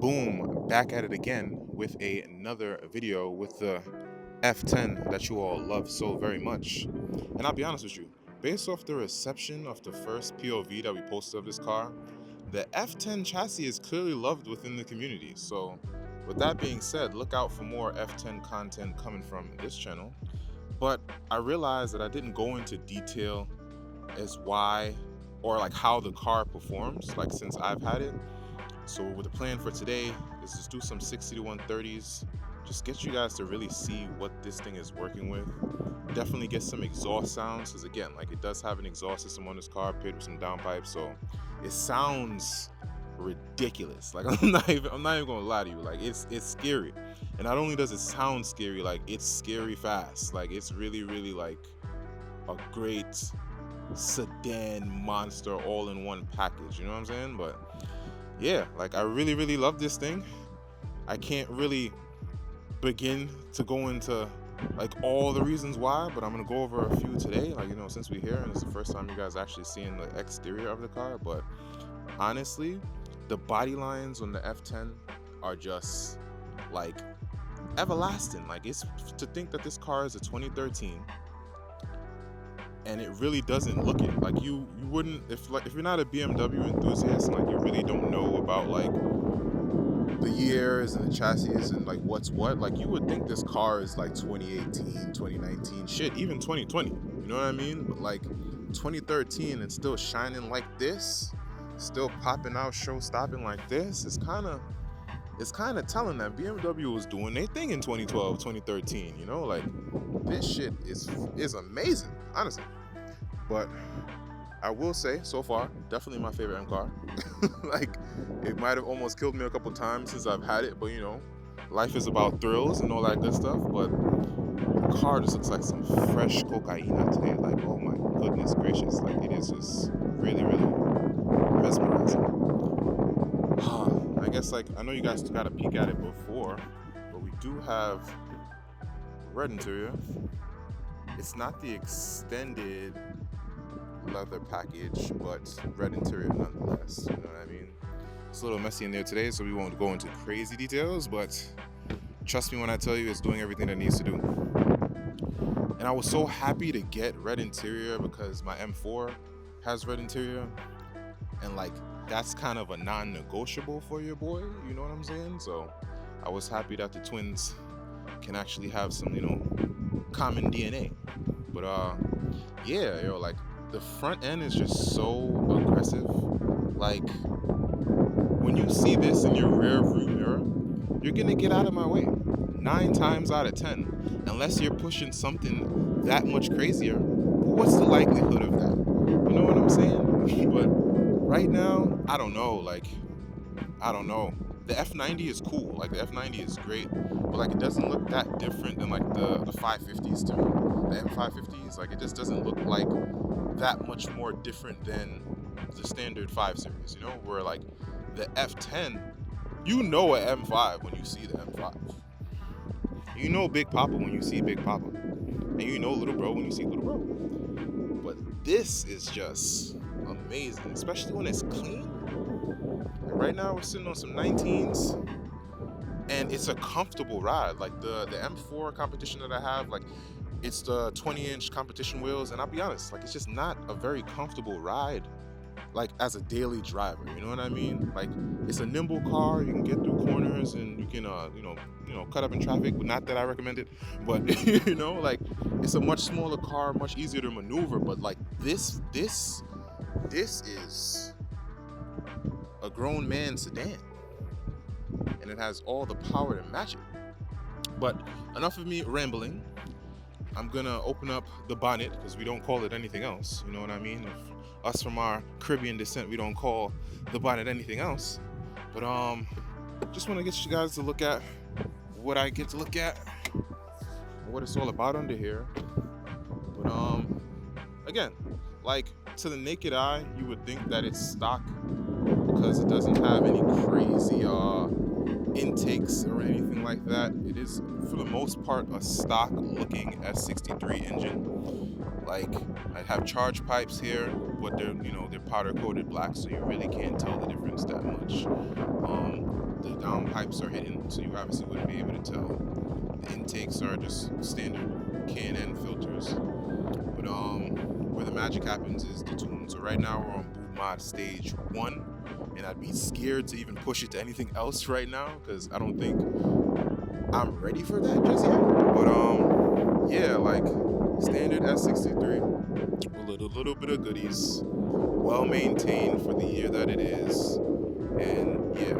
Boom, back at it again with another video with the F10 that you all love so very much. And I'll be honest with you, based off the reception of the first POV that we posted of this car, the F10 chassis is clearly loved within the community. So with that being said, look out for more F10 content coming from this channel. But I realized that I didn't go into detail as why or like how the car performs, like since I've had it. So with the plan for today is just do some 60 to 130s, just get you guys to really see what this thing is working with. Definitely get some exhaust sounds, because again, like it does have an exhaust system on this car paired with some downpipes, so it sounds ridiculous. Like I'm not even gonna lie to you, like it's scary. And not only does it sound scary, like it's scary fast. Like it's really like a great sedan monster all in one package, you know what I'm saying? But yeah, like I really love this thing. I can't really begin to go into like all the reasons why, but I'm gonna go over a few today, like, you know, since we're here and it's the first time you guys actually seeing the exterior of the car. But honestly, the body lines on the F10 are just like everlasting. Like, it's to think that this car is a 2013 and it really doesn't look it. Like you wouldn't, if you're not a BMW enthusiast and like you really don't know about like the years and the chassis and like what's what, like you would think this car is like 2018, 2019, shit, even 2020, you know what I mean? But like 2013 and still shining like this, still popping out, show stopping like this, it's kind of telling that BMW was doing their thing in 2012, 2013, you know? Like this shit is amazing, honestly. But I will say, so far, definitely my favorite M car. Like, it might have almost killed me a couple times since I've had it, but you know, life is about thrills and all that good stuff. But the car just looks like some fresh cocaine today. Like, oh my goodness gracious. Like, it is just really mesmerizing. I guess, like, I know you guys got a peek at it before, but we do have red interior. It's not the extended leather package, but red interior nonetheless, you know what I mean? It's a little messy in there today, so we won't go into crazy details, but trust me when I tell you it's doing everything it needs to do. And I was so happy to get red interior because my M4 has red interior, and like that's kind of a non-negotiable for your boy, you know what I'm saying? So I was happy that the twins can actually have some, you know, common DNA. But yeah, yo, like the front end is just so aggressive. Like when you see this in your rear view mirror, you're gonna get out of my way 9 times out of 10, unless you're pushing something that much crazier. What's the likelihood of that? You know what I'm saying? But right now, I don't know. Like, I don't know. The F90 is cool. Like the F90 is great, but like it doesn't look that different than like the 550s to me. The M550s, like it just doesn't look like that much more different than the standard 5 series, you know, where like the F10, you know a M5 when you see the M5. You know Big Papa when you see Big Papa. And you know Little Bro when you see Little Bro. But this is just amazing, especially when it's clean. Like right now we're sitting on some 19s and it's a comfortable ride. Like the M4 competition that I have, like it's the 20-inch competition wheels, and I'll be honest, like it's just not a very comfortable ride, like as a daily driver. You know what I mean? Like it's a nimble car, you can get through corners, and you can you know cut up in traffic. But not that I recommend it. But you know, like it's a much smaller car, much easier to maneuver. But like this is a grown man sedan, and it has all the power to match it. But enough of me rambling. I'm gonna open up the bonnet because we don't call it anything else. You know what I mean? If us from our Caribbean descent, we don't call the bonnet anything else. But just want to get you guys to look at what I get to look at, what it's all about under here. But again, like to the naked eye, you would think that it's stock because it doesn't have any crazy intakes or anything like that. It is for the most part a stock looking S63 engine. Like I have charge pipes here, but they're powder coated black, so you really can't tell the difference that much. the downpipes are hidden, so you obviously wouldn't be able to tell. The intakes are just standard K&N filters. But where the magic happens is the tune. So right now we're on boot mod stage 1, and I'd be scared to even push it to anything else right now because I don't think I'm ready for that just yet. But yeah, like standard S63 with a little bit of goodies, well maintained for the year that it is, and yeah.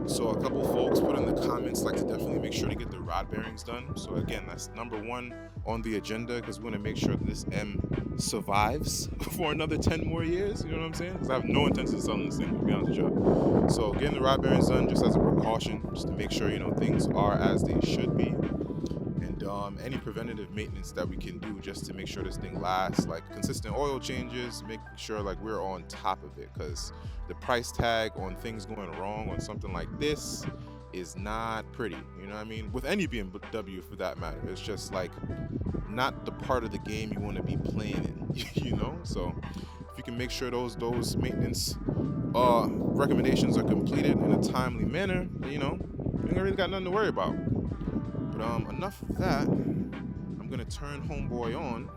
So a couple folks put in the comments like to definitely make sure to get the rod bearings done. So again, that's number 1 on the agenda because we want to make sure that this M survives for another 10 more years. You know what I'm saying? Because I have no intention of selling this thing, to be honest with you. So getting the rod bearings done just as a precaution, just to make sure things are as they should be. And any preventative maintenance that we can do just to make sure this thing lasts, like consistent oil changes, making sure like we're on top of it, because the price tag on things going wrong on something like this is not pretty. You know what I mean? With any BMW for that matter, it's just like not the part of the game you want to be playing in. So if you can make sure those maintenance recommendations are completed in a timely manner, then you ain't really got nothing to worry about. But enough of that. I'm gonna turn homeboy on.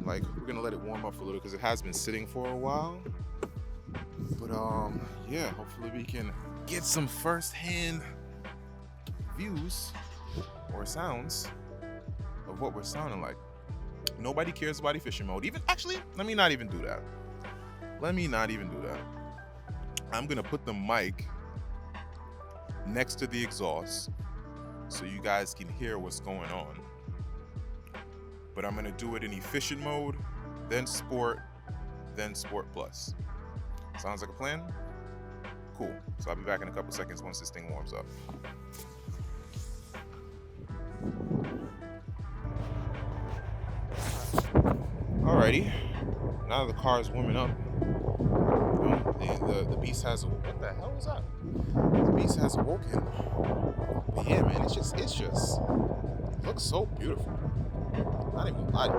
Like, we're gonna let it warm up a little because it has been sitting for a while. But yeah, hopefully we can get some first-hand views or sounds of what we're sounding like. Nobody cares about efficient mode. Let me not even do that. I'm gonna put the mic next to the exhaust so you guys can hear what's going on. But I'm gonna do it in efficient mode, then sport plus. Sounds like a plan? Cool. So I'll be back in a couple seconds once this thing warms up. Alrighty. Now that the car is warming up, the beast has what the hell was that? The beast has awoken. But yeah, man, it just looks so beautiful. Not even gonna lie to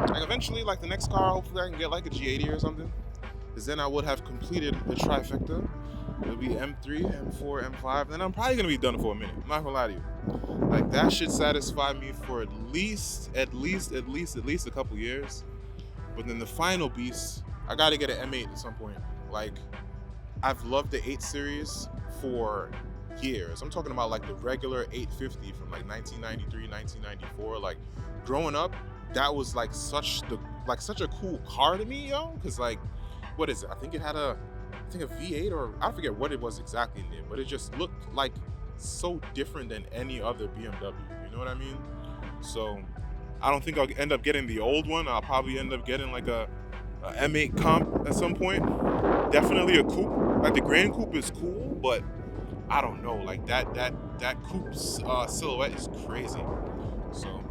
you. Like eventually, like the next car, hopefully I can get like a G80 or something. Because then I would have completed the trifecta. It'll be M3, M4, M5. Then I'm probably gonna be done for a minute. I'm not gonna lie to you. Like that should satisfy me for at least a couple years. But then the final beast, I gotta get an M8 at some point. Like, I've loved the 8 series for years. I'm talking about like the regular 850 from like 1993, 1994. Like growing up, that was like such a cool car to me, yo. Cause like, what is it? I think it had a V8 or I forget what it was exactly in it, but it just looked like so different than any other BMW. You know what I mean? So I don't think I'll end up getting the old one. I'll probably end up getting like a M8 comp at some point. Definitely a coupe. Like the Grand Coupe is cool, but I don't know. Like that coupe's silhouette is crazy. So,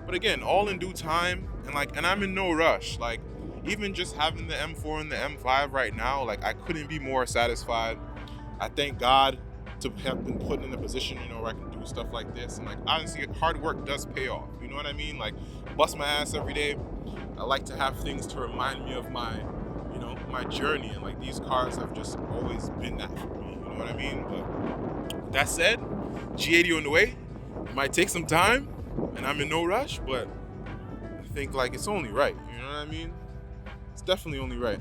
but again, all in due time, and I'm in no rush. Like even just having the M4 and the M5 right now, like I couldn't be more satisfied. I thank God to have been put in a position, where I can do stuff like this. And like honestly, hard work does pay off. You know what I mean? Like bust my ass every day. I like to have things to remind me of my journey, and like these cars have just always been that for me. You know what I mean? But that said, G80 on the way. It might take some time, and I'm in no rush, but I think like it's only right. You know what I mean? It's definitely only right.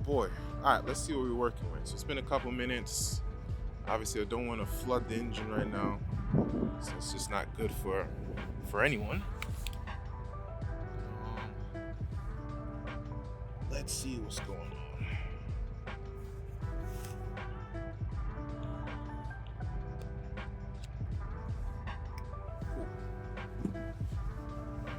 Boy. All right, let's see what we're working with. So it's been a couple minutes. Obviously, I don't want to flood the engine right now, so it's just not good for anyone. Let's see what's going on. Cool.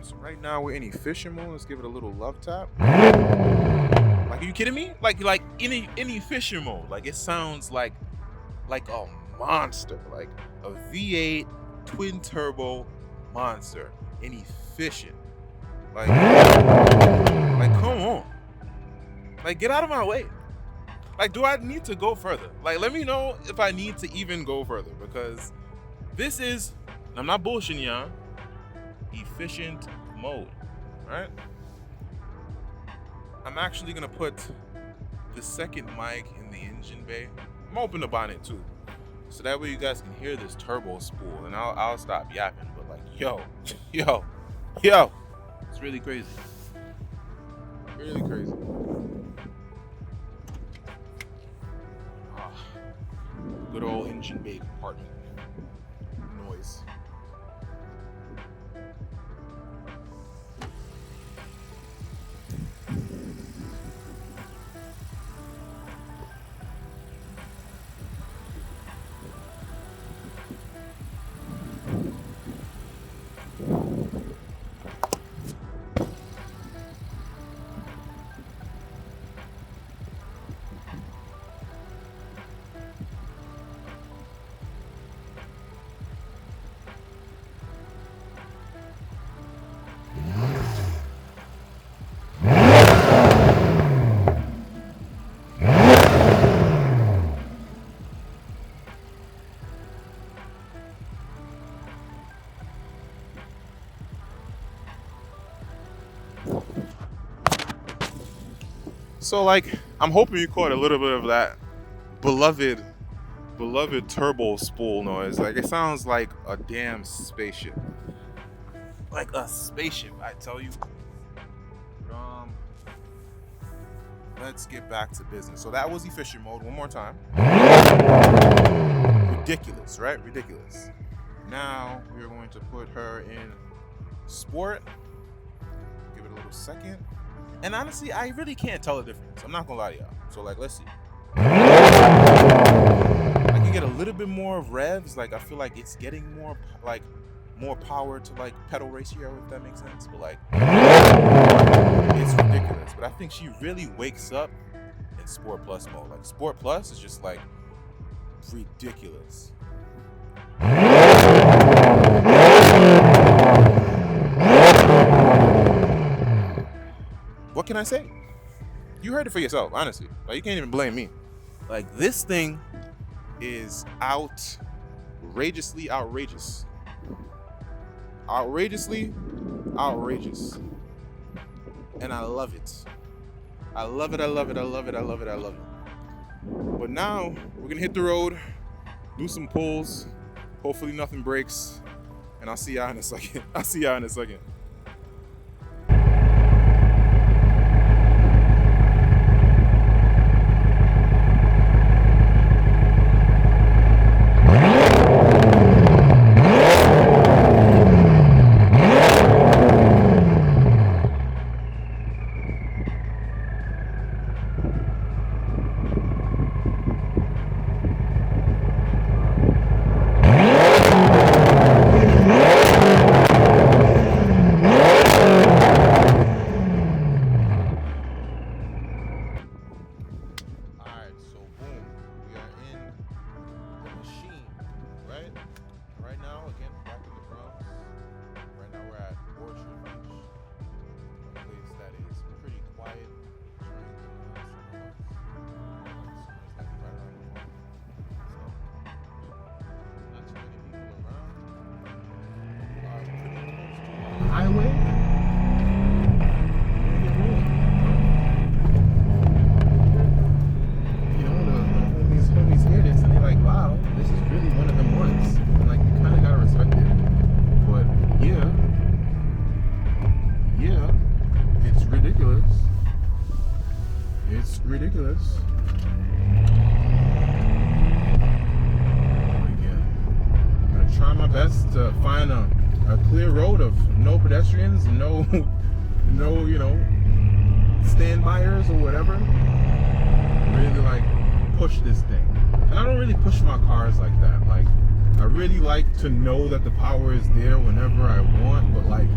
So right now we're in efficient mode. Let's give it a little love tap. Like, are you kidding me? Like in efficient mode, like it sounds like a monster, like a V8 twin turbo monster in efficient. Like come on. Like, get out of my way. Like, do I need to go further? Like, let me know if I need to even go further, because this is, I'm not bullshitting y'all, efficient mode, right? I'm actually gonna put the second mic in the engine bay. I'm open the bonnet too, so that way you guys can hear this turbo spool, and I'll stop yapping. But like, yo, it's really crazy, really crazy. Good old engine bay compartment noise. So like, I'm hoping you caught a little bit of that beloved turbo spool noise. Like, it sounds like a damn spaceship. Like a spaceship, I tell you. Let's get back to business. So that was efficient mode. One more time. Ridiculous, right? Ridiculous. Now we're going to put her in sport. Give it a little second. And honestly, I really can't tell the difference. I'm not gonna lie to y'all. So like, let's see. I can get a little bit more of revs. Like, I feel like it's getting more power to like pedal ratio, if that makes sense. But like, it's ridiculous. But I think she really wakes up in Sport Plus mode. Like, Sport Plus is just like ridiculous. What can I say? You heard it for yourself, honestly. Like, you can't even blame me. Like, this thing is outrageously outrageous. Outrageously outrageous. And I love it. I love it, I love it, I love it, I love it, I love it. But now, we're gonna hit the road, do some pulls, hopefully nothing breaks, and I'll see y'all in a second. Highway. You know, the homies hear this and they're like, wow, this is really one of them ones. And like, you kind of gotta respect it. But yeah, it's ridiculous. It's ridiculous. Again, I'm gonna try my best to find a clear road of no pedestrians, no, you know, stand-byers or whatever. Really like push this thing. And I don't really push my cars like that. Like, I really like to know that the power is there whenever I want, but like,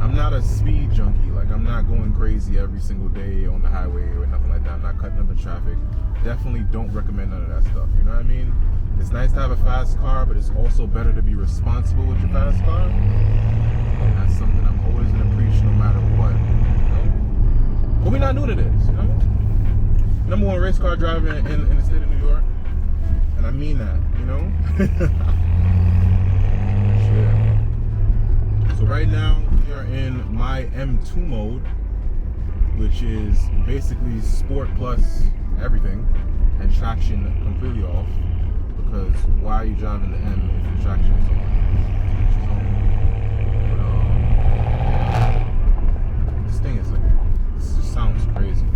I'm not a speed junkie. Like, I'm not going crazy every single day on the highway or nothing like that. I'm not cutting up in traffic. Definitely don't recommend none of that stuff. You know what I mean? It's nice to have a fast car, but it's also better to be responsible with your fast car. And that's something I'm always going to preach no matter what. You know? But we're not new to this, you know? Number one race car driver in the state of New York. And I mean that, you know? Sure. So right now, we are in my M2 mode, which is basically Sport Plus everything, and traction completely off. Because why are you driving the M if your traction is on? But, this thing is like, this just sounds crazy.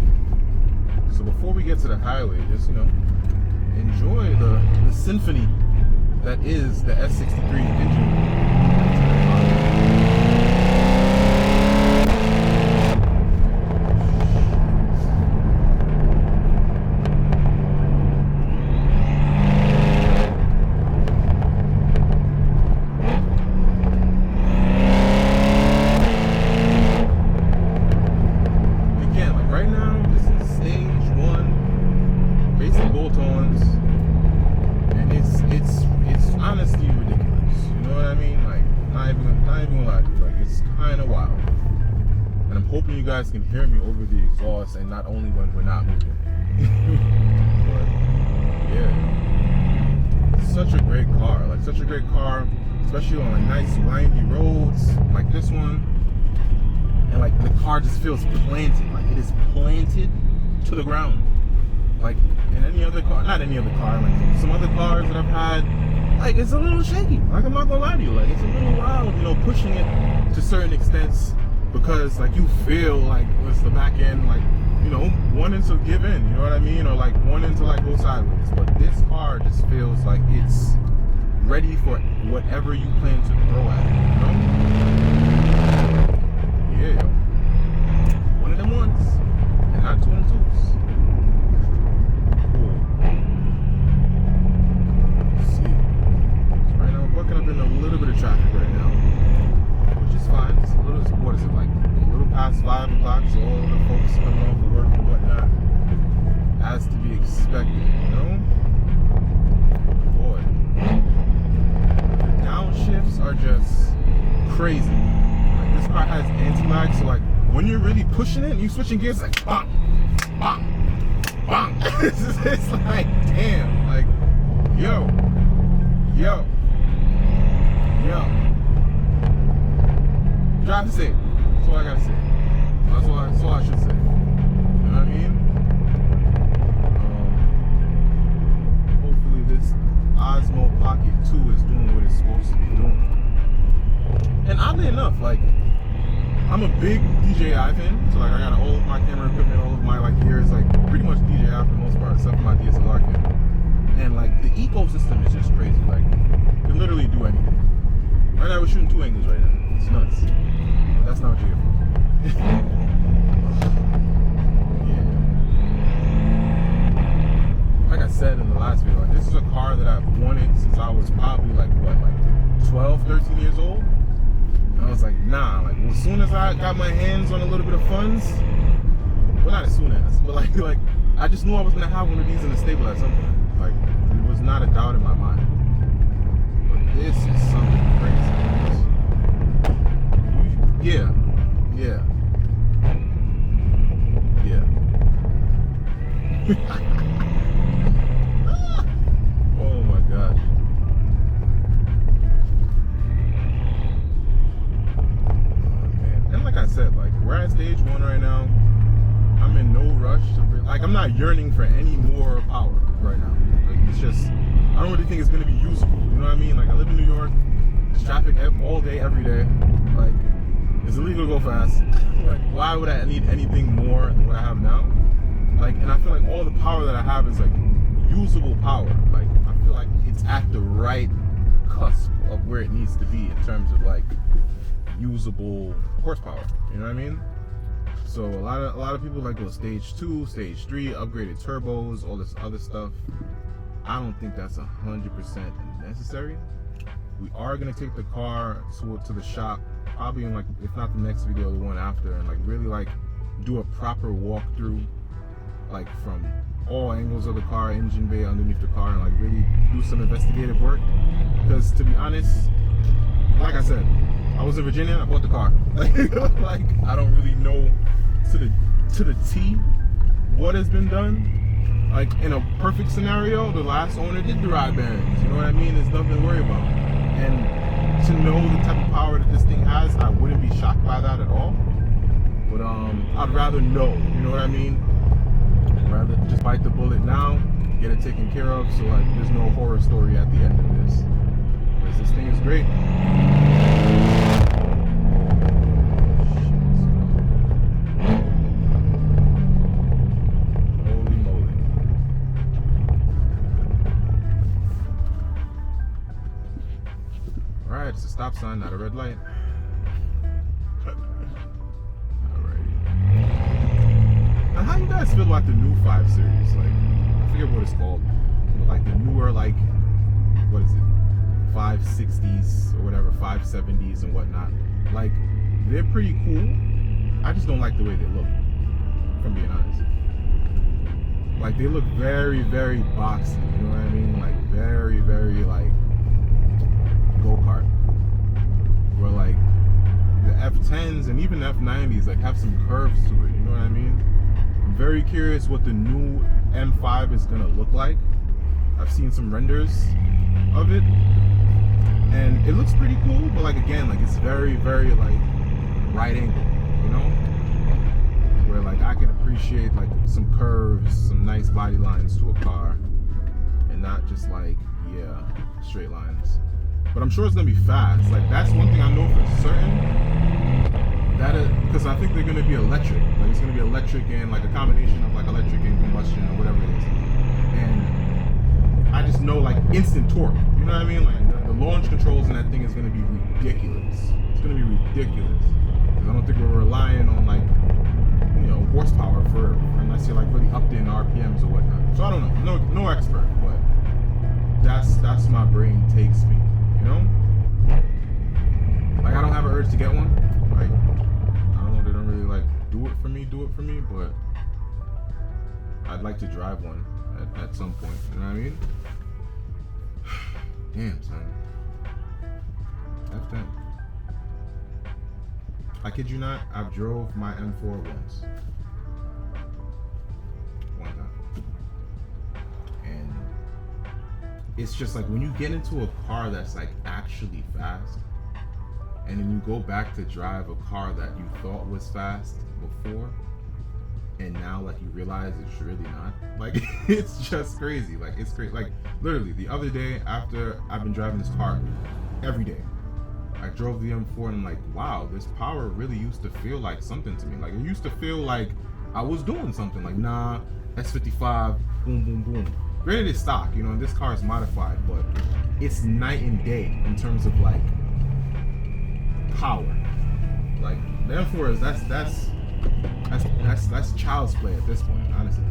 So before we get to the highway, just enjoy the symphony that is the S63 engine. You guys can hear me over the exhaust, and not only when we're not moving. But yeah, such a great car, especially on like nice windy roads like this one. And like the car just feels planted, like it is planted to the ground. Like in any other car, not any other car, like some other cars that I've had, like it's a little shaky. Like I'm not gonna lie to you, like it's a little wild, pushing it to certain extents. Because like you feel like it's the back end, like wanting to give in, you know what I mean, or like wanting to like go sideways. But this car just feels like it's ready for whatever you plan to throw at it, Yeah, one of them ones, and not 2 and 2s. Cool. Let's see. So right now we're bucking up in a little bit of traffic right now, which is fine. It's a little, what is it, like a little past 5 o'clock, so all the folks coming off of work and whatnot, as to be expected, Boy, the downshifts are just crazy. Like this car has anti-lag, so like when you're really pushing it and you switching gears, it's like bang, bang, bang. It's like damn, like yo. Drive safe. That's all I gotta say. That's all I should say. You know what I mean? Hopefully this Osmo Pocket 2 is doing what it's supposed to be doing. And oddly enough, like I'm a big DJI fan, so like I got all of my camera equipment, all of my like gear is like pretty much DJI for the most part, except for my DSLR camera. And like the ecosystem is just crazy. Like you can literally do anything. Right now we're shooting 2 angles right now. It's nuts. That's not what you're here for. Yeah. Like I said in the last video, like, this is a car that I've wanted since I was probably like 12, 13 years old. And I was like, nah, like as soon as I got my hands on a little bit of funds, well not as soon as, but like I just knew I was gonna have one of these in the stable at some point. Like it was not a doubt in my mind. But this is something crazy. Yeah. Oh my gosh. Oh man. And like I said, like we're at stage 1 right now. I'm in no rush to like I'm not yearning for any more power right now. Like it's just I don't really think it's gonna be usable. You know what I mean? Like I live in New York. There's traffic all day, every day. Like it's illegal to go fast. Like, why would I need anything more than what I have now? Like, and I feel like all the power that I have is like usable power. Like, I feel like it's at the right cusp of where it needs to be in terms of like usable horsepower. You know what I mean? So a lot of people like go stage 2, stage 3, upgraded turbos, all this other stuff. I don't think that's 100% necessary. We are gonna take the car to the shop, probably in like, if not the next video, the one after, and like really like do a proper walkthrough, like from all angles of the car, engine bay, underneath the car, and like really do some investigative work. Because to be honest, like I said, I was in Virginia, I bought the car. Like I don't really know to the T what has been done. Like in a perfect scenario, the last owner did the ride bearings. You know what I mean? There's nothing to worry about. And to know the type of power that this thing has, I wouldn't be shocked by that at all. But I'd rather know. You know what I mean? I'd rather just bite the now, get it taken care of, so like there's no horror story at the end of this. Because this thing is great. Holy moly. Alright, it's a stop sign, not a red light. How you guys feel about the new 5 Series? Like, I forget what it's called, but like the newer, like, what is it, 560s or whatever, 570s and whatnot. Like, they're pretty cool. I just don't like the way they look, if I'm being honest. Like, they look very, very boxy, you know what I mean? Like, very, very, like, go-kart. Where, like, the F10s and even the F90s, like, have some curves to it, you know what I mean? I'm very curious what the new M5 is gonna look like. I've seen some renders of it, and it looks pretty cool, but like again, like it's very, very like right angle, you know? Where like I can appreciate like some curves, some nice body lines to a car, and not just like, yeah, straight lines. But I'm sure it's gonna be fast. Like that's one thing I know for certain. That is, because I think they're going to be electric. Like it's going to be electric and like a combination of like electric and combustion or whatever it is. And I just know like instant torque. You know what I mean? Like the launch controls in that thing is going to be ridiculous. It's going to be ridiculous. Because I don't think we're relying on like, you know, horsepower for unless you're like really upped in RPMs or whatnot. So I don't know. No expert, but that's my brain takes me. You know? Like I don't have an urge to get one. Like they don't really like do it for me, but I'd like to drive one at some point, you know what I mean? Damn, son. F10. I kid you not, I've drove my M4 once. One time. And it's just like when you get into a car that's like actually fast, and then you go back to drive a car that you thought was fast before, and now like you realize it's really not. Like it's just crazy. Like it's crazy. Like literally the other day, after I've been driving this car every day, I drove the M4 and I'm like, wow, this power really used to feel like something to me. Like it used to feel like I was doing something. Like nah, S55, boom, boom, boom. Granted it's stock, you know, and this car is modified, but it's night and day in terms of like power. Like the M4 is that's child's play at this point, honestly.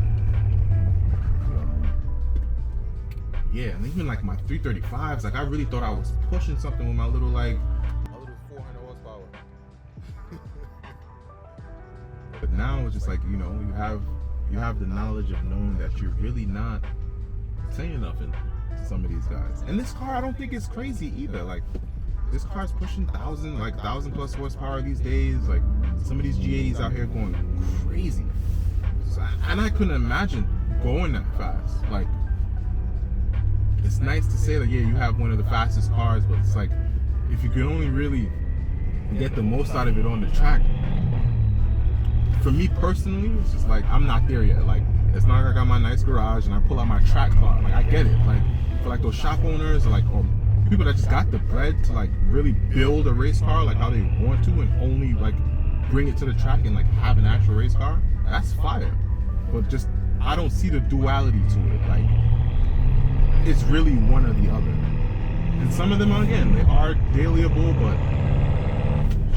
Yeah, and even like my 335s, like I really thought I was pushing something with my little 400 horsepower. But now it's just like, you know, you have the knowledge of knowing that you're really not saying nothing to some of these guys. And this car I don't think is crazy either. Like this car's pushing 1,000 plus horsepower these days. Like some of these G80s out here going crazy. And I couldn't imagine going that fast. Like it's nice to say that yeah, you have one of the fastest cars, but it's like if you could only really get the most out of it on the track. For me personally, it's just like I'm not there yet. Like it's not like I got my nice garage and I pull out my track car. Like I get it. Like for like those shop owners or people that just got the bread to like really build a race car like how they want to and only like bring it to the track and like have an actual race car, that's fire. But just I don't see the duality to it. Like it's really one or the other. And some of them again, they are dailyable, but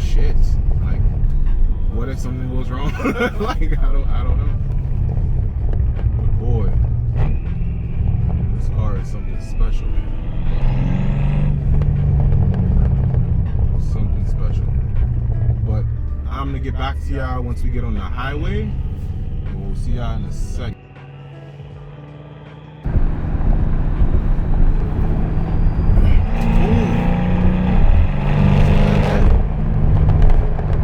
shit. Like what if something goes wrong? Like I don't know. But boy, this car is something special, man. Something special. But I'm gonna get back to y'all once we get on the highway. We'll see y'all in a second.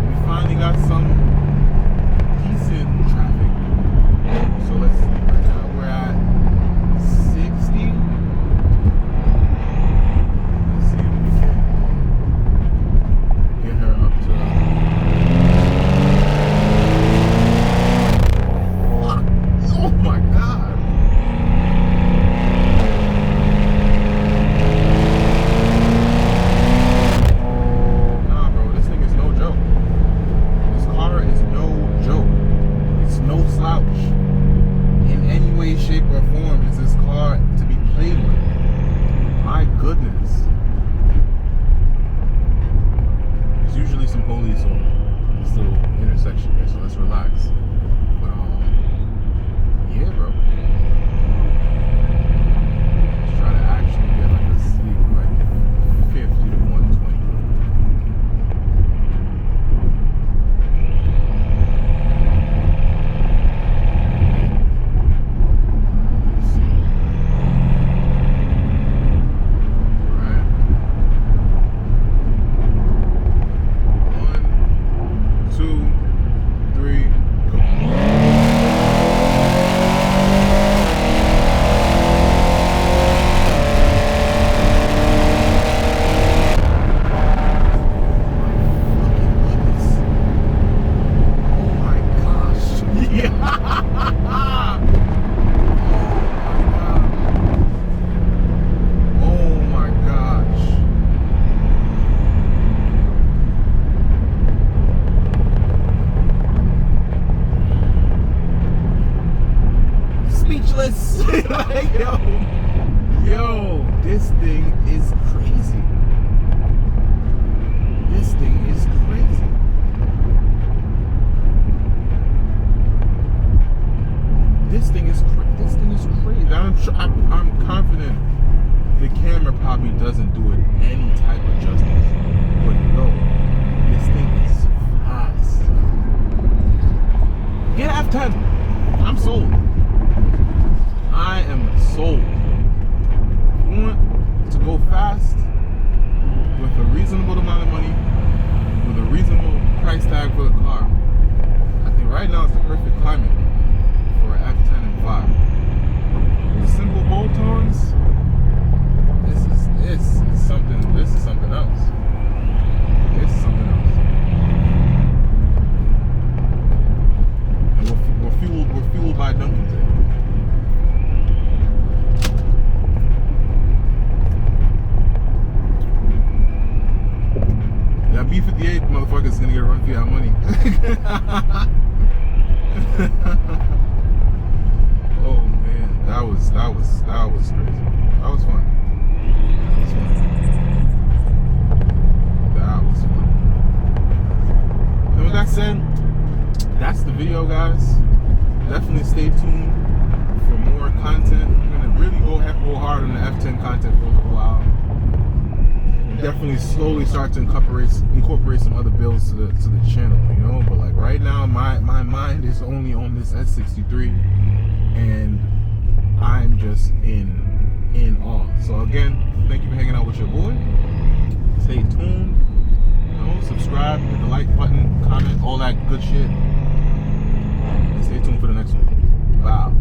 We finally got some decent traffic. So let's see. Right now we're at 60. Let's see if we can get her up to. Oh speechless. Like, yo, this thing is crazy. This thing is crazy. This thing is crazy. I'm confident the camera probably doesn't do it any type of justice. But no, this thing is fast. Get F10. I'm sold. I am sold. You want to go fast with a reasonable amount of money, with a reasonable price tag for the car, I think right now is the perfect climate for an F10 M5. With simple bolt-ons, this is something else. This is something else. And we're fueled by Duncan today. That B58 motherfucker is gonna get a run for your money. Oh man, that was crazy. That was fun. And with that said, that's the video, guys. Definitely stay tuned for more content. We're gonna really go hard on the F10 content for a little while. Definitely slowly start to incorporate some other builds to the channel, you know. But like right now, my mind is only on this S63, and I'm just in awe. So again, thank you for hanging out with your boy. Stay tuned. You know, subscribe, hit the like button, comment, all that good shit. And stay tuned for the next one. Wow.